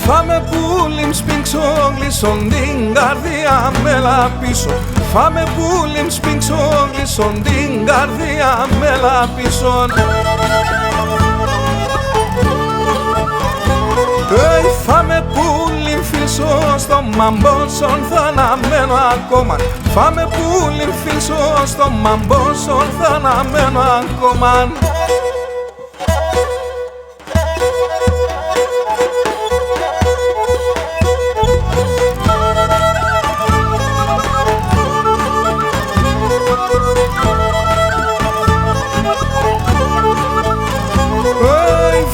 Φάμε πουλιμ σπίξω, γλίσον την καρδιά μέλα πίσω. Φάμε πουλιμ σπίξω, γλίσον την καρδιά μέλα πίσω. Φάμε πουλιμ φίλσο, στο μαμπόσον θα αναμένω ακόμα. Φάμε πουλιμ φίλσο, στο μαμπόσον θα αναμένω ακόμα.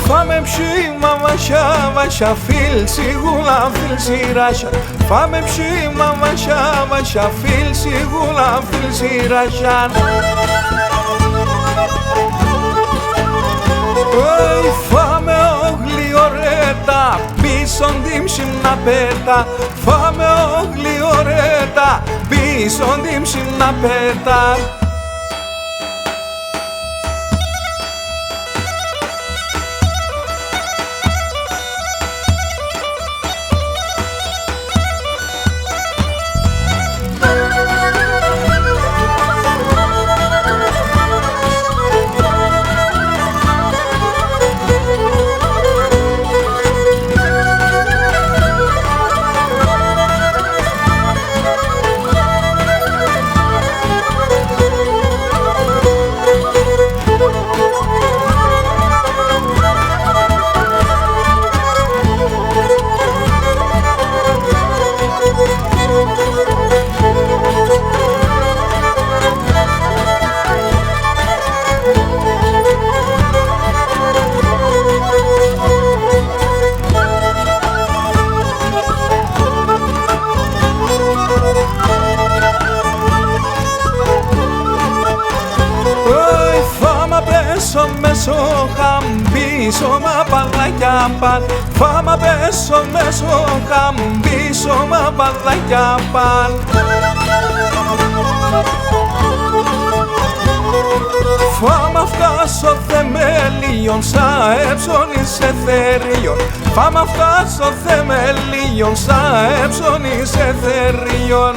Fame pshima vasha filsi gula filsi rasha. Fame pshima vasha filsi gula filsi rasha. Fame ogli oreta bison dimshim na peta. Fame ogli oreta bison dimshim na peta. Μέσω χαμπίσω μα παλάκια παν. Φάμα πέσω μέσω χαμπίσω μα παλάκια παν. Φάμα φτάσω θεμελίων σα έψωνη σε θερίων. Φάμα φτάσω θεμελίων σα έψωνη σε θερίων.